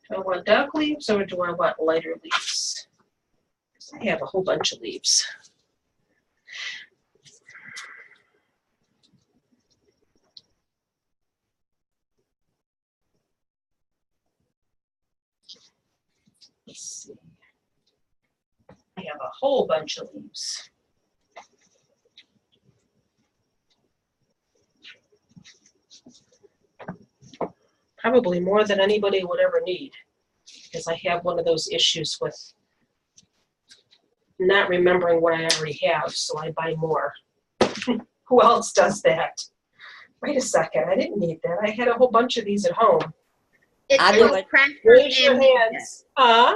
Do I want dark leaves or do I want lighter leaves? I have a whole bunch of leaves. Let's see. I have a whole bunch of leaves. Probably more than anybody would ever need, because I have one of those issues with not remembering what I already have, so I buy more. Who else does that? Wait a second, I didn't need that. I had a whole bunch of these at home.
It's
I do
called
it.
crafter's
Raise your
amnesia.
hands.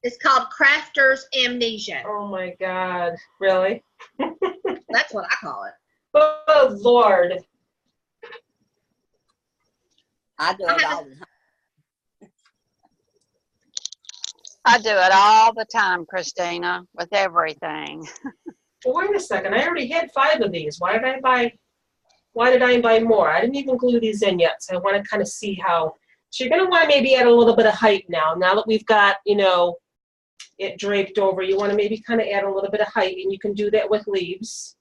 It's called crafter's amnesia.
Oh my God, really?
That's what I call it.
Oh Lord.
I do it all the time.
I do it all the time, Christina, with everything.
Well, wait a second, I already had 5 of these. Why did I buy more? I didn't even glue these in yet, so I want to kind of see how. So you're going to want to maybe add a little bit of height now that we've got, it draped over. You want to maybe kind of add a little bit of height, and you can do that with leaves.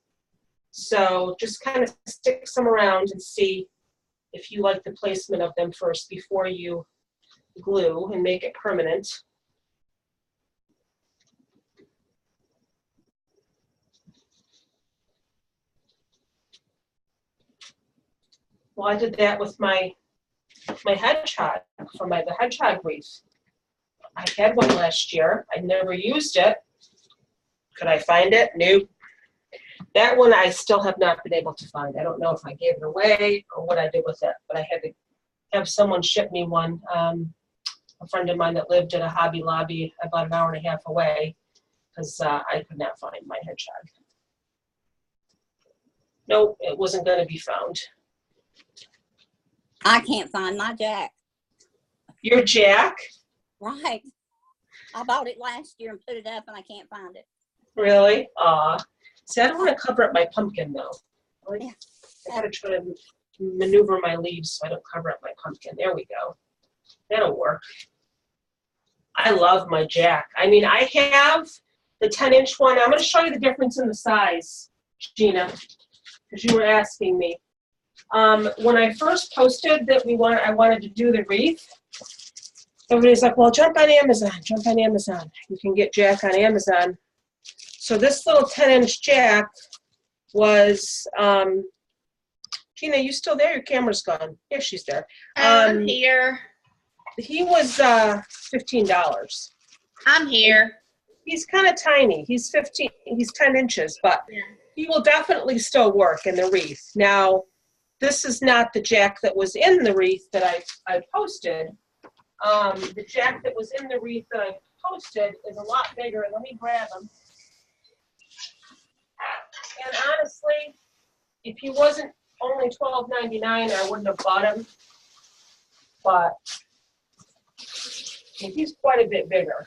So just kind of stick some around and see if you like the placement of them first before you glue and make it permanent. Well, I did that with my hedgehog for the hedgehog wreath. I had one last year. I never used it. Could I find it? Nope. That one I still have not been able to find. I don't know if I gave it away or what I did with it, but I had to have someone ship me one. A friend of mine that lived at a Hobby Lobby about an hour and a half away, because I could not find my hedgehog. Nope, it wasn't going to be found.
I can't find my jack.
Your jack?
Right. I bought it last year and put it up, and I can't find it.
Really? See, I don't want to cover up my pumpkin, though.
Yeah.
I got to try to maneuver my leaves so I don't cover up my pumpkin. There we go. That'll work. I love my jack. I mean, I have the 10-inch one. I'm going to show you the difference in the size, Gina, because you were asking me. When I first posted that I wanted to do the wreath, everybody's like, well, jump on Amazon. You can get jack on Amazon. So this little 10-inch jack was, Gina, you still there? Your camera's gone. Yeah, she's there.
I'm here.
He was $15.
I'm here.
He's kind of tiny. He's 10 inches, but
Yeah.
he will definitely still work in the wreath. Now, this is not the jack that was in the wreath that I posted. The jack that was in the wreath that I posted is a lot bigger. Let me grab him. And honestly, if he wasn't only $12.99, I wouldn't have bought him. But he's quite a bit bigger.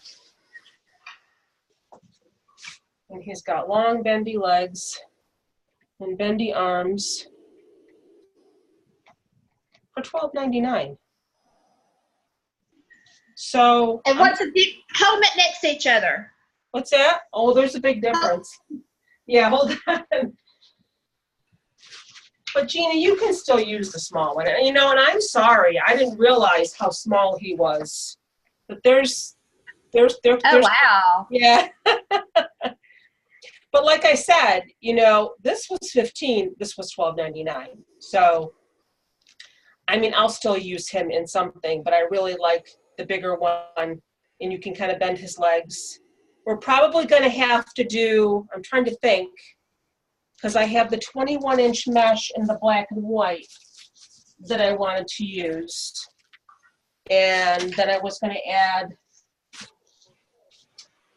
And he's got long bendy legs and bendy arms for $12.99. So,
And what's the big? Hold them next to each other.
what's that? Oh, there's a big difference. Yeah, hold on. But Gina, you can still use the small one. And, you know, and I'm sorry, I didn't realize how small he was. But there's
Oh, wow.
yeah. But like I said, you know, this was $15, this was $12.99. So, I mean, I'll still use him in something, but I really like the bigger one, and you can kind of bend his legs. We're probably going to have to do, I'm trying to think, because I have the 21-inch mesh in the black and white that I wanted to use. And then I was going to add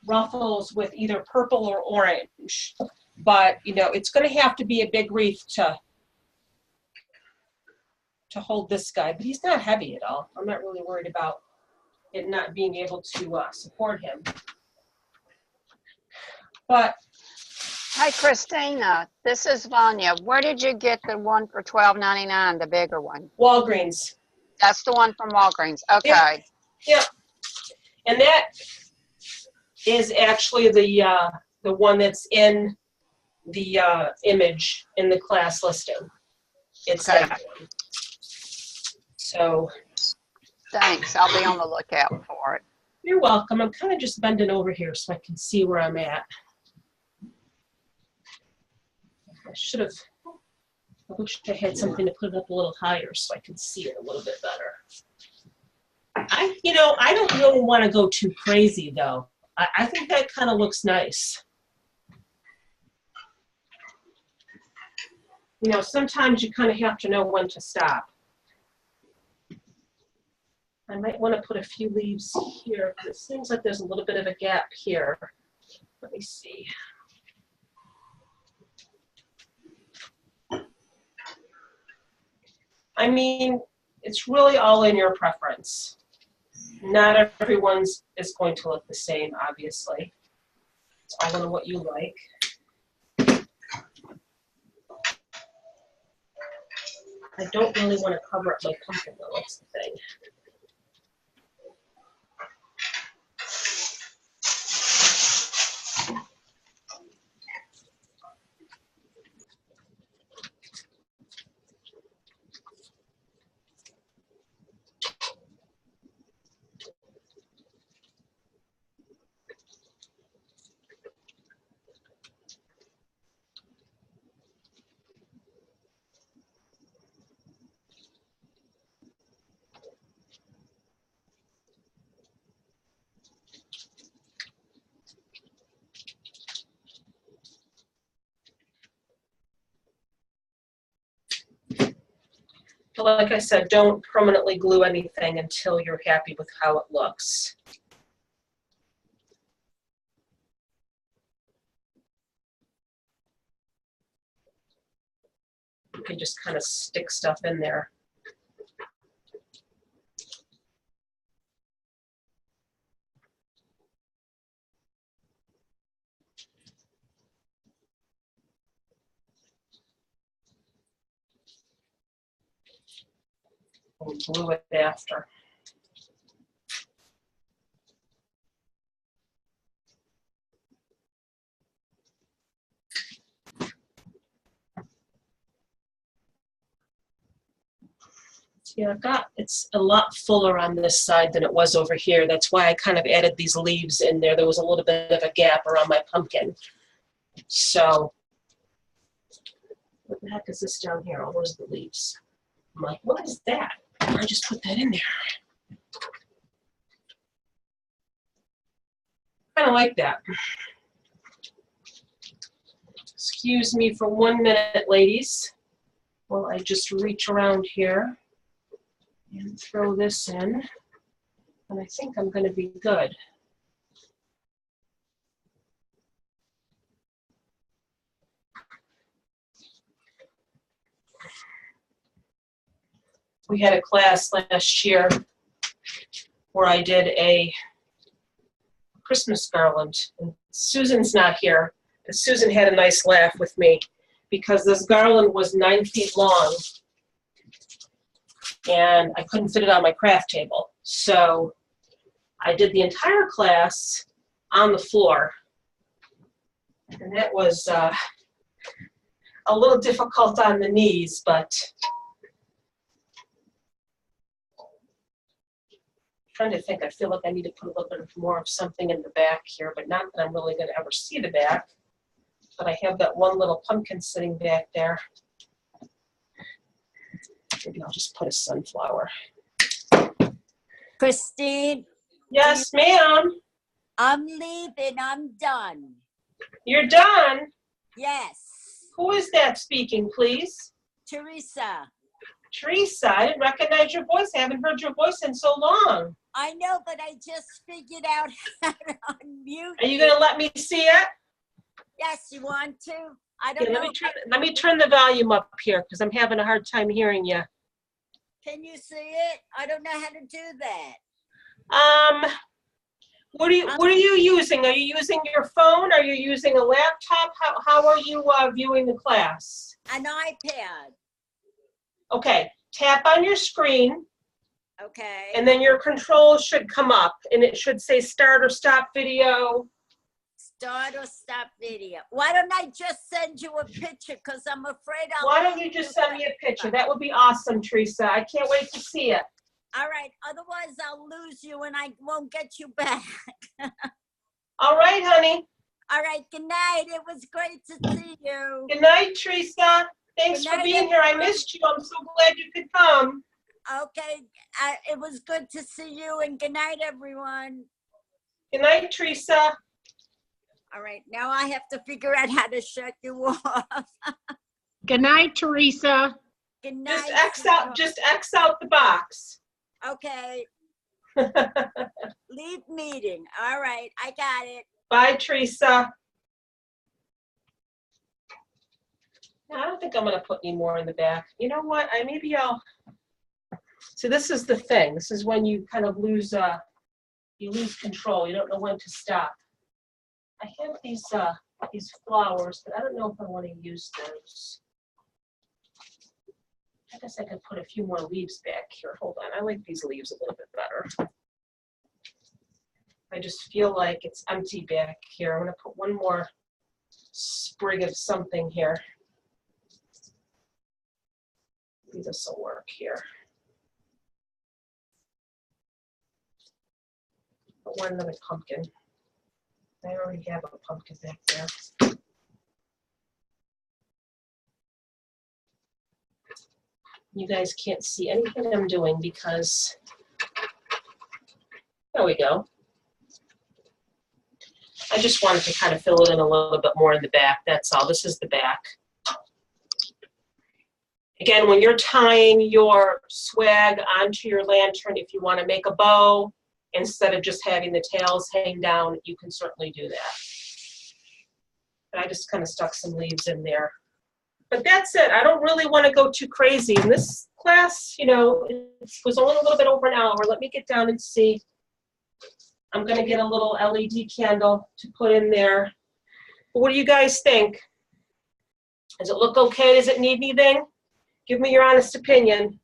ruffles with either purple or orange. But, you know, it's going to have to be a big wreath to hold this guy. But he's not heavy at all. I'm not really worried about it not being able to support him. But
Hey, Christina, this is Vanya. Where did you get the one for $12.99, the bigger one?
Walgreens.
That's the one from Walgreens. Okay.
Yep. And that is actually the one that's in the image in the class listing. It's
Okay.
that one. So
Thanks. I'll be on the lookout for it.
you're welcome. I'm kind of just bending over here so I can see where I'm at. I wish I had something to put it up a little higher so I can see it a little bit better. I don't really want to go too crazy though. I think that kind of looks nice. You know, sometimes you kind of have to know when to stop. I might want to put a few leaves here because it seems like there's a little bit of a gap here. Let me see. I mean, it's really all in your preference. Not everyone's is going to look the same, obviously. It's all in what you like. I don't really want to cover up my pumpkin, though, that's the thing. But like I said, don't permanently glue anything until you're happy with how it looks. You can just kind of stick stuff in there. And glue it after. Yeah, it's a lot fuller on this side than it was over here. That's why I kind of added these leaves in there. There was a little bit of a gap around my pumpkin. So, what the heck is this down here? Oh, where's the leaves? I'm like, what is that? I just put that in there. Kind of like that. Excuse me for 1 minute, ladies, while I just reach around here and throw this in. And I think I'm going to be good. We had a class last year where I did a Christmas garland. And Susan's not here, but Susan had a nice laugh with me because this garland was 9 feet long and I couldn't fit it on my craft table. So I did the entire class on the floor. And that was, a little difficult on the knees, but I'm trying to think. I feel like I need to put a little bit more of something in the back here, but not that I'm really going to ever see the back. But I have that one little pumpkin sitting back there. Maybe I'll just put a sunflower.
Christine,
Yes, ma'am.
I'm leaving. I'm done.
You're done.
Yes.
Who is that speaking, please?
Teresa.
Teresa, I didn't recognize your voice. I haven't heard your voice in so long.
I know, but I just figured out how to unmute.
Are you going to let me see it?
Yes, you want to? I don't
Okay,
know.
let me turn the volume up here because I'm having a hard time hearing you.
Can you see it? I don't know how to do that.
What are you using? Are you using your phone? Are you using a laptop? How are you viewing the class?
An iPad.
Okay, tap on your screen,
Okay.
and then your controls should come up, and it should say start or stop video.
Start or stop video. Why don't I just send you a picture? Because I'm afraid I'll.
Why don't you just send me a picture? That would be awesome, Teresa. I can't wait to see it.
All right. Otherwise, I'll lose you and I won't get you back.
All right, honey.
All right. Good night. It was great to see you.
Good night, Teresa. Thanks
Good
for
night,
being here. I
everyone.
missed you. I'm so glad you could come.
Okay. It was good to see you and good night, everyone.
Good night, Teresa.
All right. Now I have to figure out how to shut you off.
Good night, Teresa.
Good night.
Just X out the box.
Okay. Leave meeting. All right. I got it.
Bye, Teresa. I don't think I'm going to put any more in the back. You know what? Maybe I'll. So this is the thing. This is when you kind of lose control. You don't know when to stop. I have these flowers, but I don't know if I want to use those. I guess I could put a few more leaves back here. Hold on. I like these leaves a little bit better. I just feel like it's empty back here. I'm going to put one more sprig of something here. Maybe this will work here. Put one another pumpkin. I already have a pumpkin back there. You guys can't see anything I'm doing because, there we go. I just wanted to kind of fill it in a little bit more in the back, that's all. This is the back. Again, when you're tying your swag onto your lantern, if you want to make a bow, instead of just having the tails hang down, you can certainly do that. But I just kind of stuck some leaves in there. But that's it. I don't really want to go too crazy. In this class, you know, it was only a little bit over an hour. Let me get down and see. I'm going to get a little LED candle to put in there. What do you guys think? Does it look okay? Does it need anything? Give me your honest opinion.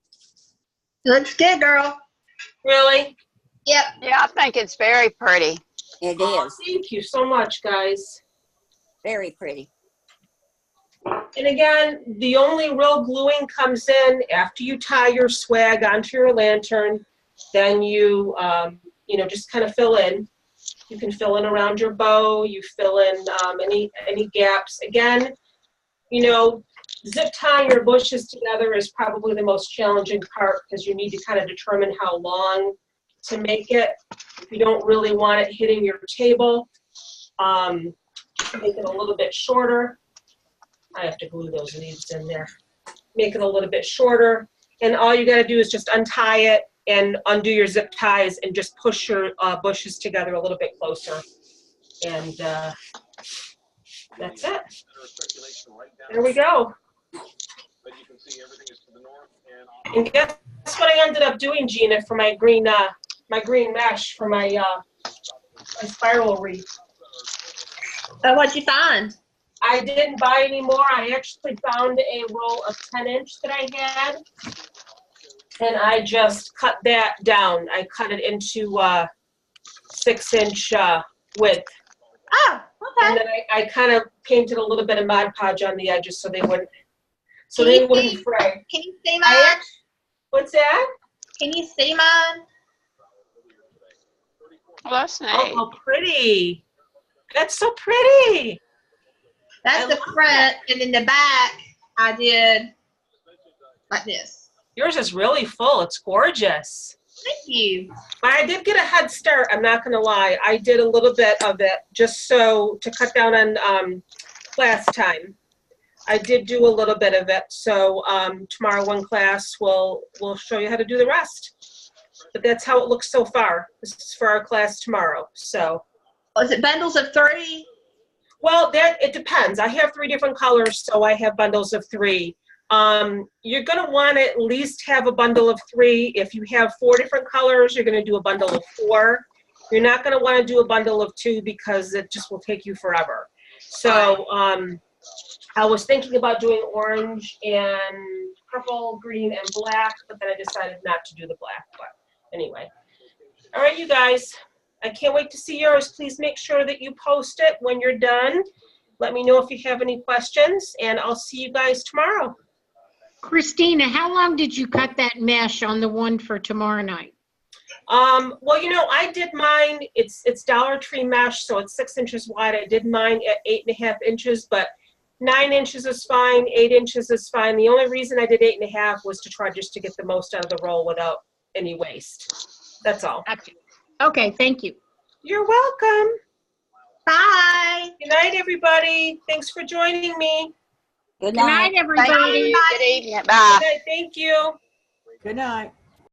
Looks good, girl.
Really?
Yep.
Yeah, I think it's very pretty.
It
Oh,
is
thank you so much, guys.
very pretty.
And again, the only real gluing comes in after you tie your swag onto your lantern. Then you, just kind of fill in. You can fill in around your bow. You fill in any gaps. Again, you know, zip tying your bushes together is probably the most challenging part because you need to kind of determine how long to make it. If you don't really want it hitting your table, make it a little bit shorter. I have to glue those leaves in there. Make it a little bit shorter, and all you got to do is just untie it and undo your zip ties and just push your bushes together a little bit closer. And that's it. There we go. And guess what I ended up doing, Gina, for my green mesh for my spiral wreath.
So what'd you find?
I didn't buy any more. I actually found a roll of 10-inch that I had, and I just cut that down. I cut it into 6-inch width,
Oh,
And
okay.
then I kind of painted a little bit of Mod Podge on the edges so they wouldn't fray.
Can you see
I
mine?
act- What's that?
Can you see mine?
Well, that's neat.
Oh, how pretty. That's so pretty.
That's
I
the
love
front, and then the back I did like this.
Yours is really full. It's gorgeous.
Thank you.
But I did get a head start, I'm not going to lie. I did a little bit of it just so to cut down on class time. I did do a little bit of it. So tomorrow one class will show you how to do the rest. But that's how it looks so far. This is for our class tomorrow. So,
Oh, is it bundles of 3?
well, it depends. I have 3 different colors, so I have bundles of 3. You're going to want to at least have a bundle of 3. If you have 4 different colors, you're going to do a bundle of 4. You're not going to want to do a bundle of 2 because it just will take you forever. So I was thinking about doing orange and purple, green, and black, but then I decided not to do the black. But anyway. All right, you guys. I can't wait to see yours. Please make sure that you post it when you're done. Let me know if you have any questions, and I'll see you guys tomorrow.
Christina, how long did you cut that mesh on the one for tomorrow night?
Well, you know, I did mine. It's Dollar Tree mesh, so it's 6 inches wide. I did mine at 8.5 inches, but 9 inches is fine. 8 inches is fine. The only reason I did 8.5 was to try just to get the most out of the roll without any waste. That's all.
Okay, thank you.
You're welcome.
Bye.
Good night, everybody. Thanks for joining me.
Good
Good night,
night.
everybody.
Good evening. Bye.
Good night. Thank you.
Good night.